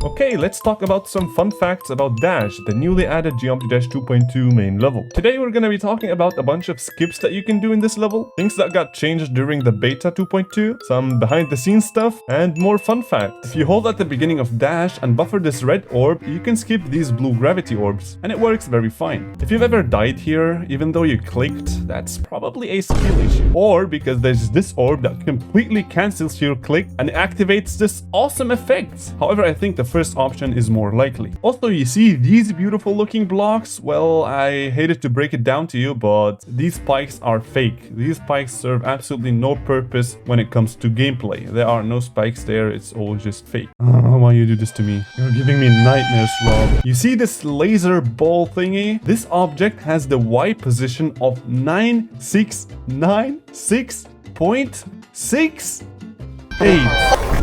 Okay, let's talk about some fun facts about Dash, the newly added Geometry Dash 2.2 main level. Today we're gonna be talking about a bunch of skips that you can do in this level, things that got changed during the beta 2.2, some behind the scenes stuff, and more fun facts. If you hold at the beginning of Dash and buffer this red orb, you can skip these blue gravity orbs, and it works very fine. If you've ever died here, even though you clicked, that's probably a skill issue. Or because there's this orb that completely cancels your click and activates this awesome effect. However, I think the first option is more likely. Also, you see these beautiful looking blocks? Well, I hated to break it down to you, but these spikes are fake. These spikes serve absolutely no purpose when it comes to gameplay. There are no spikes there, it's all just fake. Why you do this to me? You're giving me nightmares, Rob. You see this laser ball thingy? This object has the Y position of 9696.68.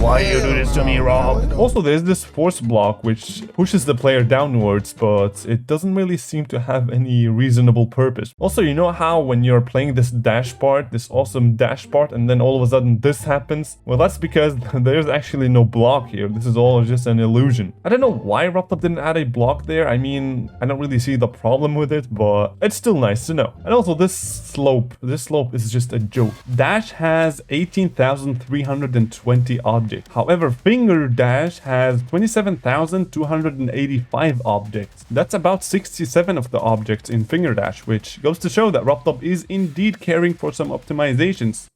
Why you do this to me, Rob? Also, there's this force block which pushes the player downwards, but it doesn't really seem to have any reasonable purpose. Also, you know how when you're playing this dash part, this awesome dash part, and then all of a sudden this happens? Well, that's because there's actually no block here. This is all just an illusion. I don't know why Robtop didn't add a block there. I mean, I don't really see the problem with it, but it's still nice to know. And also this slope is just a joke. Dash has 18,320 objects. However, Finger Dash has 27,285 objects. That's about 67 of the objects in Finger Dash, which goes to show that Robtop is indeed caring for some optimizations.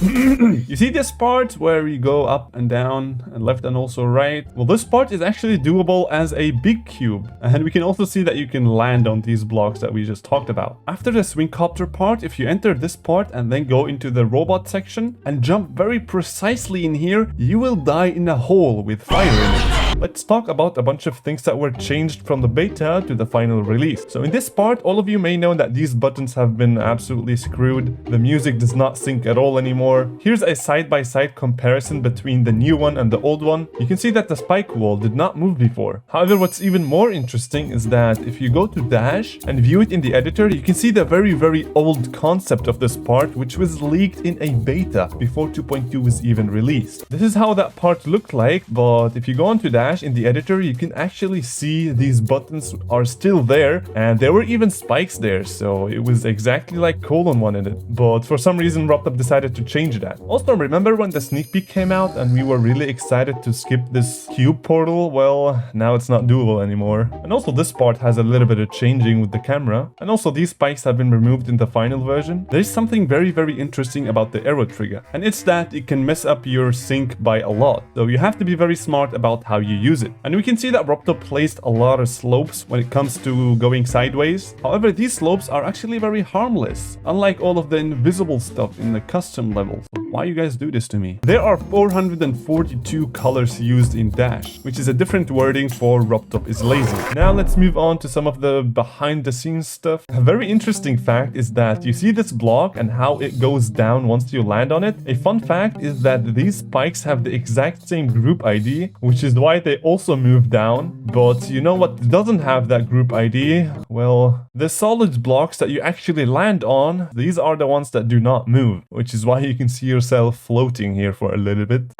You see this part where you go up and down and left and also right? Well, this part is actually doable as a big cube, and we can also see that you can land on these blocks that we just talked about. After the swingcopter part, if you enter this part and then go into the robot section and jump very precisely in here, you will die in a hole with fire in it. Let's talk about a bunch of things that were changed from the beta to the final release. So in this part, all of you may know that these buttons have been absolutely screwed. The music does not sync at all anymore. Here's a side-by-side comparison between the new one and the old one. You can see that the spike wall did not move before. However, what's even more interesting is that if you go to Dash and view it in the editor, you can see the very old concept of this part, which was leaked in a beta before 2.2 was even released. This is how that part looked like, but if you go onto Dash in the editor, you can actually see these buttons are still there, and there were even spikes there, so it was exactly like Colon wanted it. But for some reason, Robtop decided to change that. Also, remember when the sneak peek came out and we were really excited to skip this cube portal? Well, now it's not doable anymore. And also this part has a little bit of changing with the camera. And also these spikes have been removed in the final version. There's something very interesting about the arrow trigger, and it's that it can mess up your sync by a lot. So you have to be very smart about how you use it. And we can see that Robtop placed a lot of slopes when it comes to going sideways. However, these slopes are actually very harmless, unlike all of the invisible stuff in the custom levels. Why you guys do this to me? There are 442 colors used in Dash, which is a different wording for Robtop is lazy. Now let's move on to some of the behind the scenes stuff. A very interesting fact is that you see this block and how it goes down once you land on it. A fun fact is that these spikes have the exact same group ID, which is why they also move down. But you know what doesn't have that group ID? Well, the solid blocks that you actually land on, these are the ones that do not move, which is why you can see yourself floating here for a little bit.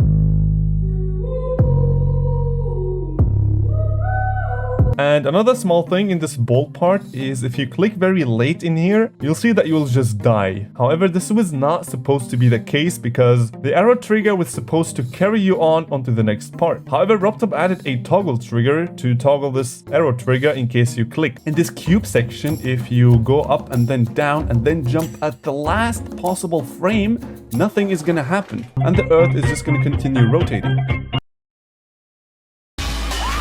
And another small thing in this bolt part is if you click very late in here, you'll see that you'll just die. However, this was not supposed to be the case because the arrow trigger was supposed to carry you on onto the next part. However, Robtop added a toggle trigger to toggle this arrow trigger in case you click. In this cube section, if you go up and then down and then jump at the last possible frame, nothing is gonna happen and the earth is just gonna continue rotating.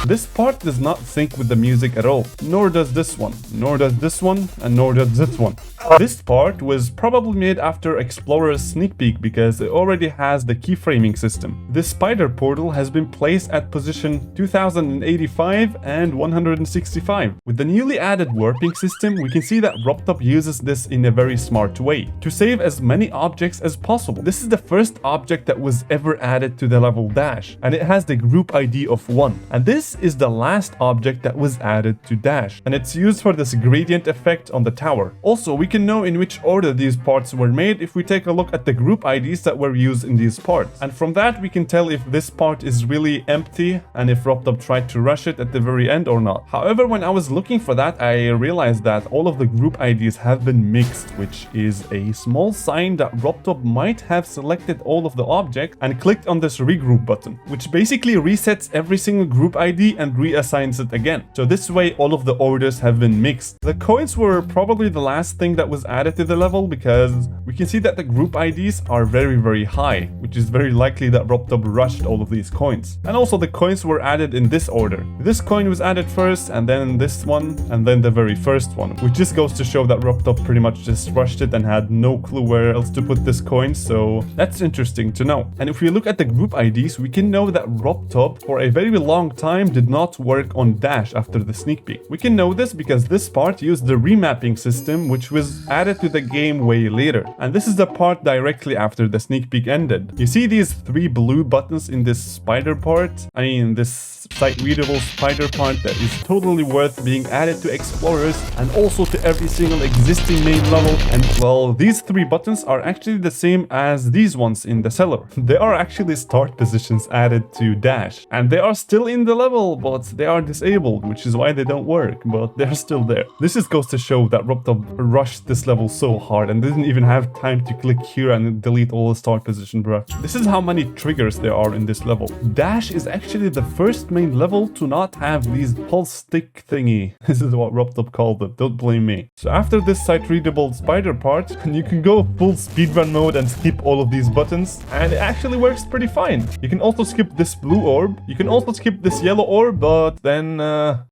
This part does not sync with the music at all, nor does this one, nor does this one, and nor does this one. This part was probably made after Explorer's sneak peek because it already has the keyframing system. This spider portal has been placed at position 2085 and 165. With the newly added warping system, we can see that Robtop uses this in a very smart way to save as many objects as possible. This is the first object that was ever added to the level Dash, and it has the group ID of 1. And this this is the last object that was added to Dash, and it's used for this gradient effect on the tower. Also, we can know in which order these parts were made if we take a look at the group IDs that were used in these parts. And from that, we can tell if this part is really empty and if Robtop tried to rush it at the very end or not. However, when I was looking for that, I realized that all of the group IDs have been mixed, which is a small sign that Robtop might have selected all of the objects and clicked on this regroup button, which basically resets every single group ID and reassigns it again. So this way, all of the orders have been mixed. The coins were probably the last thing that was added to the level because we can see that the group IDs are very high, which is very likely that Robtop rushed all of these coins. And also the coins were added in this order. This coin was added first, and then this one, and then the very first one, which just goes to show that Robtop pretty much just rushed it and had no clue where else to put this coin, so that's interesting to know. And if we look at the group IDs, we can know that Robtop for a very long time did not work on Dash after the sneak peek. We can know this because this part used the remapping system, which was added to the game way later. And this is the part directly after the sneak peek ended. You see these 3 blue buttons in this spider part? I mean, this sight-readable spider part that is totally worth being added to Explorers and also to every single existing main level. And well, these 3 buttons are actually the same as these ones in the cellar. They are actually start positions added to Dash, and they are still in the level, but they are disabled, which is why they don't work, but they're still there. This just goes to show that Robtop rushed this level so hard and didn't even have time to click here and delete all the start position, bruh. This is how many triggers there are in this level. Dash is actually the first main level to not have these pulse stick thingy. This is what Robtop called it, don't blame me. So after this sight-readable spider part, you can go full speedrun mode and skip all of these buttons, and it actually works pretty fine. You can also skip this blue orb, you can also skip this yellow orb, but then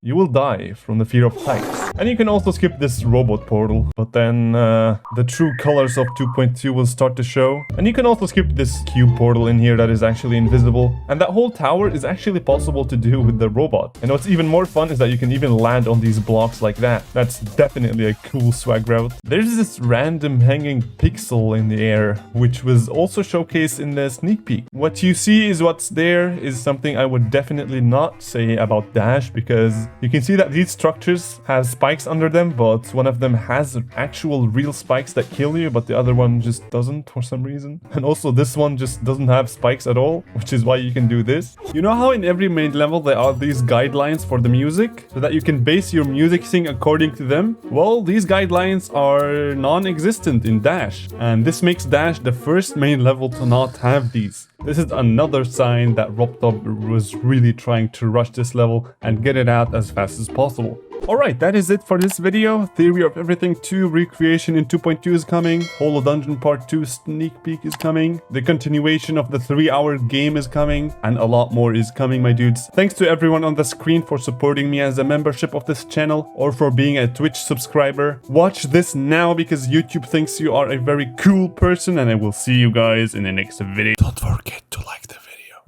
you will die from the fear of heights. And you can also skip this robot portal, but then the true colors of 2.2 will start to show. And you can also skip this cube portal in here that is actually invisible. And that whole tower is actually possible to do with the robot. And what's even more fun is that you can even land on these blocks like that. That's definitely a cool swag route. There's this random hanging pixel in the air, which was also showcased in the sneak peek. What you see is what's there is something I would definitely not say about Dash, because you can see that these structures have spikes under them, but one of them has actual real spikes that kill you, but the other one just doesn't for some reason. And also this one just doesn't have spikes at all, which is why you can do this. You know how in every main level there are these guidelines for the music, so that you can base your music thing according to them? Well, these guidelines are non-existent in Dash, and this makes Dash the first main level to not have these. This is another sign that Robtop was really trying to rush this level and get it out as fast as possible. Alright, that is it for this video. Theory of Everything 2 Recreation in 2.2 is coming. Holo Dungeon Part 2 Sneak Peek is coming. The continuation of the 3-hour game is coming. And a lot more is coming, my dudes. Thanks to everyone on the screen for supporting me as a membership of this channel or for being a Twitch subscriber. Watch this now because YouTube thinks you are a very cool person, and I will see you guys in the next video. Don't forget to like